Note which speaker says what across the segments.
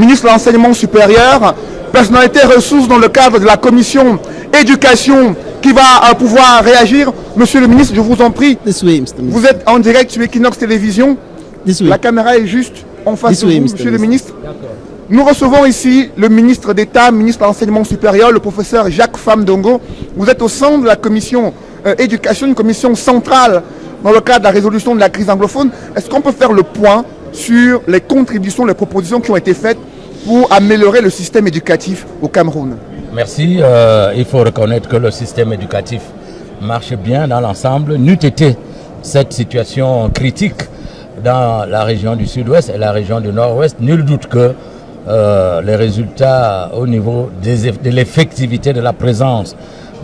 Speaker 1: Ministre de l'Enseignement supérieur, personnalité ressource dans le cadre de la commission éducation qui va pouvoir réagir. Monsieur le ministre, je vous en prie. Vous êtes en direct sur Equinox Télévision. La caméra est juste en face de vous, monsieur le ministre. Nous recevons ici le ministre d'État, ministre de l'Enseignement supérieur, le professeur Jacques Famdongo. Vous êtes au centre de la commission éducation, une commission centrale dans le cadre de la résolution de la crise anglophone. Est-ce qu'on peut faire le point sur les contributions, les propositions qui ont été faites pour améliorer le système éducatif au Cameroun?
Speaker 2: Merci. Il faut reconnaître que le système éducatif marche bien dans l'ensemble. N'eût été cette situation critique dans la région du sud-ouest et la région du nord-ouest, nul doute que les résultats au niveau de l'effectivité de la présence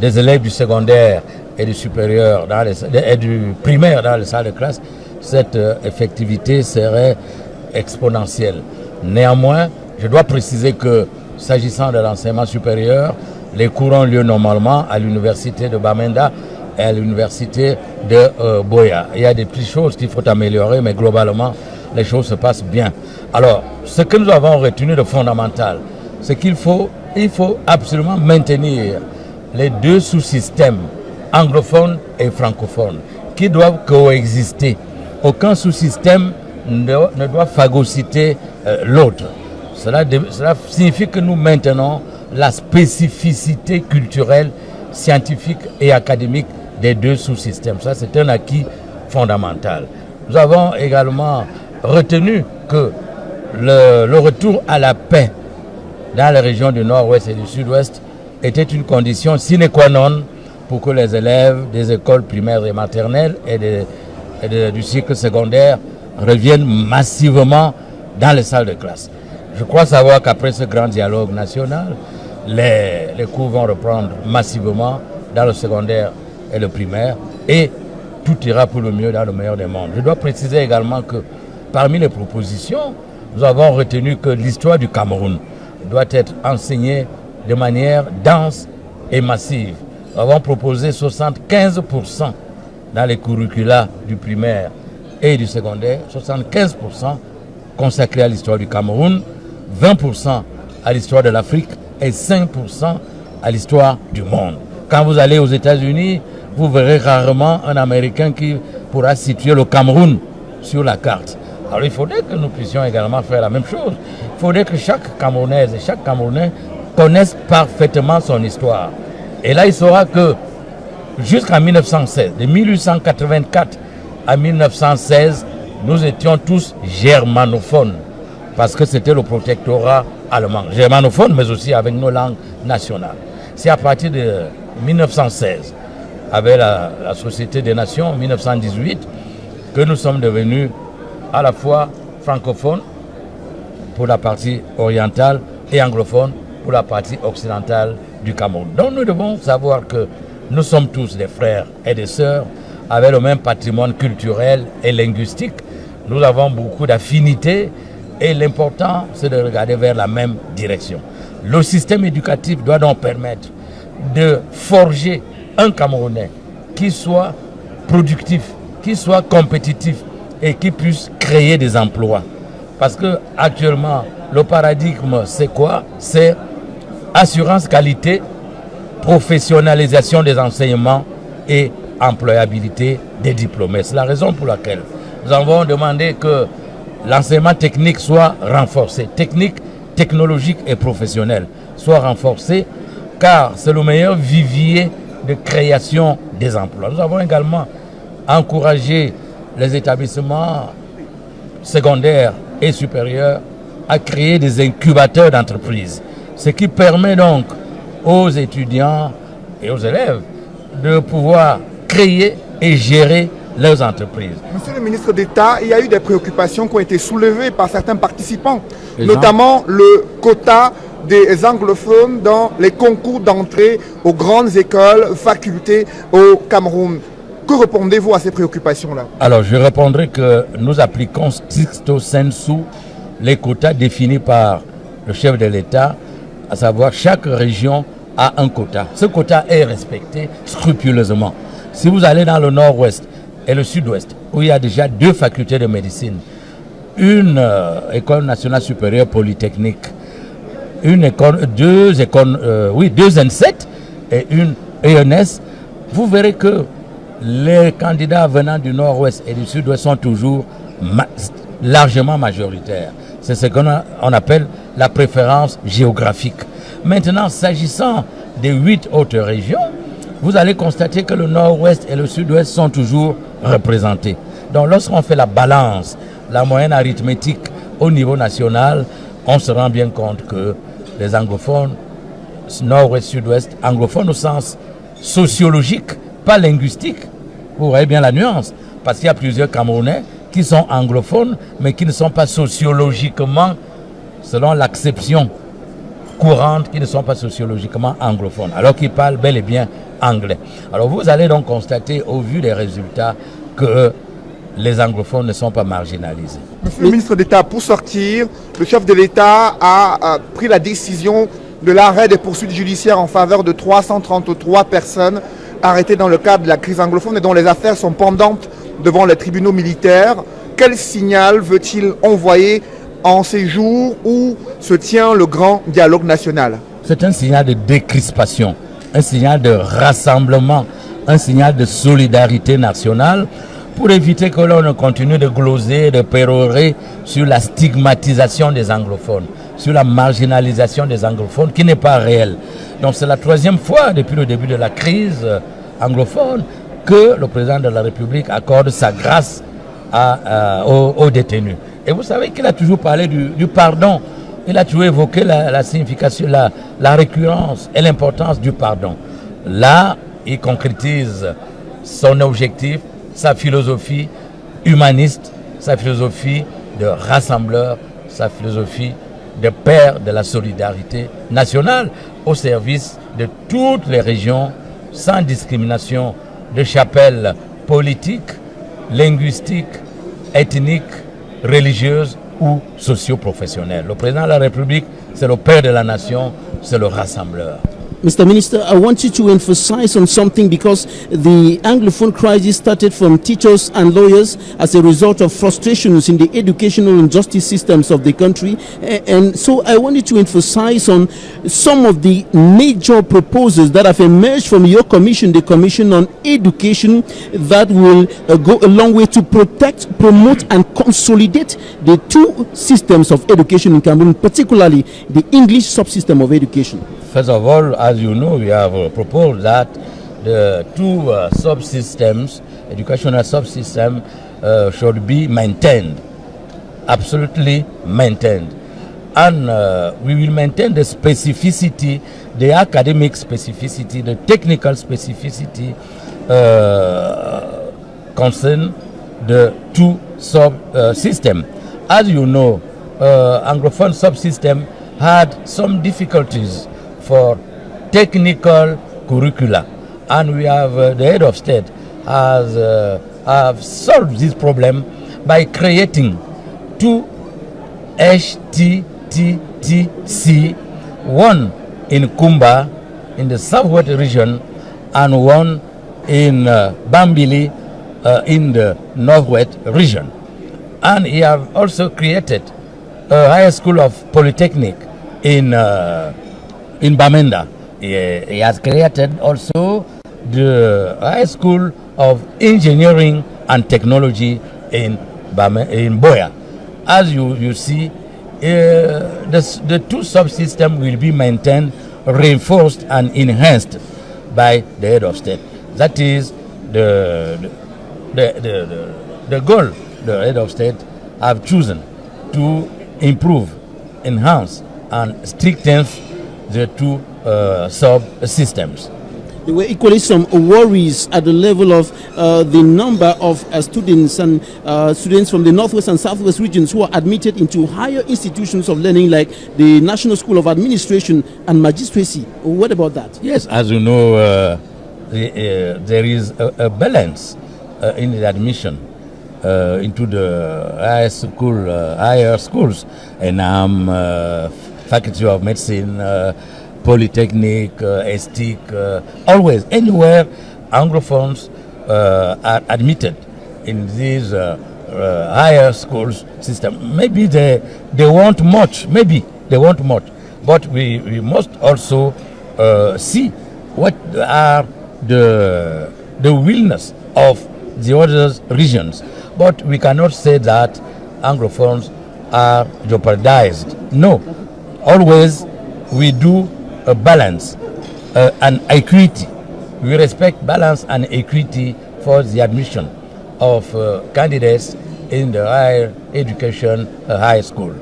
Speaker 2: des élèves du secondaire et du supérieur et du primaire dans les salles de classe, cette effectivité serait exponentielle. Néanmoins, je dois préciser que s'agissant de l'enseignement supérieur, les cours ont lieu normalement à l'université de Bamenda et à l'université de Boya. Il y a des petites choses qu'il faut améliorer, mais globalement, les choses se passent bien. Alors, ce que nous avons retenu de fondamental, c'est qu'il faut absolument maintenir les deux sous-systèmes, anglophones et francophones, qui doivent coexister. Aucun sous-système ne doit phagocyter l'autre. Cela signifie que nous maintenons la spécificité culturelle, scientifique et académique des deux sous-systèmes. Ça, c'est un acquis fondamental. Nous avons également retenu que le retour à la paix dans les régions du nord-ouest et du sud-ouest était une condition sine qua non pour que les élèves des écoles primaires et maternelles et du cycle secondaire reviennent massivement dans les salles de classe. Je crois savoir qu'après ce grand dialogue national, les cours vont reprendre massivement dans le secondaire et le primaire et tout ira pour le mieux dans le meilleur des mondes. Je dois préciser également que parmi les propositions, nous avons retenu que l'histoire du Cameroun doit être enseignée de manière dense et massive. Nous avons proposé 75% dans les curricula du primaire et du secondaire, 75% consacrés à l'histoire du Cameroun, 20% à l'histoire de l'Afrique et 5% à l'histoire du monde. Quand vous allez aux États-Unis, vous verrez rarement un Américain qui pourra situer le Cameroun sur la carte. Alors il faudrait que nous puissions également faire la même chose. Il faudrait que chaque Camerounaise et chaque Camerounais connaisse parfaitement son histoire. Et là, il saura que jusqu'en 1916, de 1884 à 1916, nous étions tous germanophones, parce que c'était le protectorat allemand. Germanophones, mais aussi avec nos langues nationales. C'est à partir de 1916, avec la Société des Nations, en 1918, que nous sommes devenus à la fois francophones pour la partie orientale et anglophones pour la partie occidentale du Cameroun. Donc nous devons savoir que nous sommes tous des frères et des sœurs avec le même patrimoine culturel et linguistique. Nous avons beaucoup d'affinités et l'important c'est de regarder vers la même direction. Le système éducatif doit donc permettre de forger un Camerounais qui soit productif, qui soit compétitif et qui puisse créer des emplois. Parce que actuellement, le paradigme, c'est quoi? C'est assurance qualité, professionnalisation des enseignements et employabilité des diplômés. C'est la raison pour laquelle nous avons demandé que l'enseignement technique soit renforcé, technique, technologique et professionnel soit renforcé, car c'est le meilleur vivier de création des emplois. Nous avons également encouragé les établissements secondaires et supérieurs à créer des incubateurs d'entreprises, ce qui permet donc aux étudiants et aux élèves de pouvoir créer et gérer leurs entreprises.
Speaker 1: Monsieur le ministre d'État, il y a eu des préoccupations qui ont été soulevées par certains participants, notamment le quota des anglophones dans les concours d'entrée aux grandes écoles, facultés au Cameroun. Que répondez-vous à ces préoccupations-là?
Speaker 2: Alors, je répondrai que nous appliquons stricto sensu les quotas définis par le chef de l'État, à savoir chaque région a un quota. Ce quota est respecté scrupuleusement. Si vous allez dans le nord-ouest et le sud-ouest, où il y a déjà 2 facultés de médecine, une école nationale supérieure polytechnique, deux N7 et une ENS, vous verrez que les candidats venant du nord-ouest et du sud-ouest sont toujours largement majoritaires. C'est ce qu'on appelle la préférence géographique. Maintenant, s'agissant des 8 autres régions, vous allez constater que le nord-ouest et le sud-ouest sont toujours représentés. Donc lorsqu'on fait la balance, la moyenne arithmétique au niveau national, on se rend bien compte que les anglophones, nord-ouest, sud-ouest, anglophones au sens sociologique, pas linguistique, vous voyez bien la nuance, parce qu'il y a plusieurs Camerounais qui sont anglophones, mais qui ne sont pas sociologiquement, selon l'acception courante, qui ne sont pas sociologiquement anglophones, alors qu'ils parlent bel et bien anglais. Alors vous allez donc constater, au vu des résultats, que les anglophones ne sont pas marginalisés.
Speaker 1: Monsieur le ministre d'État, pour sortir, le chef de l'État a pris la décision de l'arrêt des poursuites judiciaires en faveur de 333 personnes arrêtées dans le cadre de la crise anglophone et dont les affaires sont pendantes devant les tribunaux militaires. Quel signal veut-il envoyer en ces jours où se tient le grand dialogue national?
Speaker 2: C'est un signal de décrispation, un signal de rassemblement, un signal de solidarité nationale pour éviter que l'on continue de gloser, de pérorer sur la stigmatisation des anglophones, sur la marginalisation des anglophones qui n'est pas réelle. Donc c'est la 3e fois depuis le début de la crise anglophone que le président de la République accorde sa grâce aux détenus. Et vous savez qu'il a toujours parlé du pardon. Il a toujours évoqué la signification, la récurrence et l'importance du pardon. Là, il concrétise son objectif, sa philosophie humaniste, sa philosophie de rassembleur, sa philosophie de père de la solidarité nationale au service de toutes les régions, sans discrimination de chapelle politique, linguistique, ethnique, religieuse ou socio-professionnelle. Le président de la République, c'est le père de la nation, c'est le rassembleur.
Speaker 3: Mr. Minister, I want you to emphasize on something because the Anglophone crisis started from teachers and lawyers as a result of frustrations in the educational and justice systems of the country. And so I want you to emphasize on some of the major proposals that have emerged from your commission, the Commission on Education, that will go a long way to protect, promote and consolidate the two systems of education in Cameroon, particularly the English subsystem of education.
Speaker 2: First of all, as you know, we have proposed that the two subsystems, educational subsystem, should be maintained, absolutely maintained. And we will maintain the specificity, the academic specificity, the technical specificity concern the two subsystems. As you know, Anglophone subsystem had some difficulties for technical curricula, and we have the head of state have solved this problem by creating two HTTC, one in Kumba in the southwest region and one in Bambili in the northwest region. And he have also created a higher school of polytechnic in Bamenda. He has created also the High School of Engineering and Technology in Boya. As you see, the two subsystems will be maintained, reinforced and enhanced by the head of state. That is the goal the head of state have chosen to improve, enhance and strengthen the two sub-systems.
Speaker 3: There were equally some worries at the level of the number of students and students from the northwest and southwest regions who are admitted into higher institutions of learning like the National School of Administration and Magistracy. What about that?
Speaker 2: Yes, as you know, there is a balance in the admission into the higher schools, and Faculty of Medicine, Polytechnic, STIC, always, anywhere Anglophones are admitted in these higher schools system. Maybe they want much, but we must also see what are the willingness of the other regions. But we cannot say that Anglophones are jeopardized. No, always we do a balance and equity. We respect balance and equity for the admission of candidates in the higher education, high school.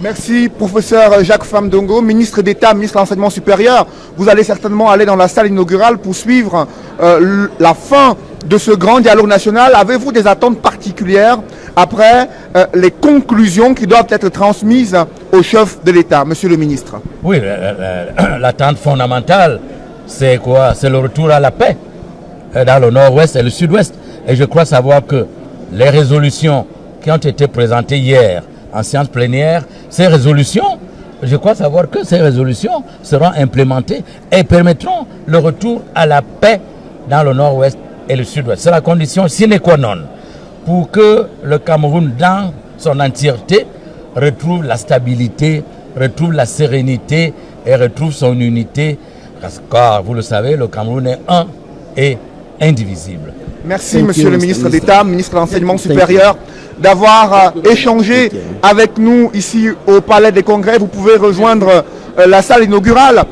Speaker 1: Merci, professeur Jacques Famdongo, ministre d'État, ministre de l'Enseignement supérieur. Vous allez certainement aller dans la salle inaugurale pour suivre la fin de ce grand dialogue national. Avez-vous des attentes particulières après les conclusions qui doivent être transmises au chef de l'État, monsieur le ministre?
Speaker 2: Oui, l'attente fondamentale, c'est quoi? C'est le retour à la paix dans le nord-ouest et le sud-ouest. Et je crois savoir que les résolutions qui ont été présentées hier en séance plénière, ces résolutions, je crois savoir que ces résolutions seront implémentées et permettront le retour à la paix dans le nord-ouest et le sud-ouest. C'est la condition sine qua non pour que le Cameroun dans son entièreté retrouve la stabilité, retrouve la sérénité et retrouve son unité. Car vous le savez, le Cameroun est un et indivisible.
Speaker 1: Merci, monsieur le ministre d'État, ministre de l'Enseignement supérieur, d'avoir échangé avec nous ici au Palais des Congrès. Vous pouvez rejoindre la salle inaugurale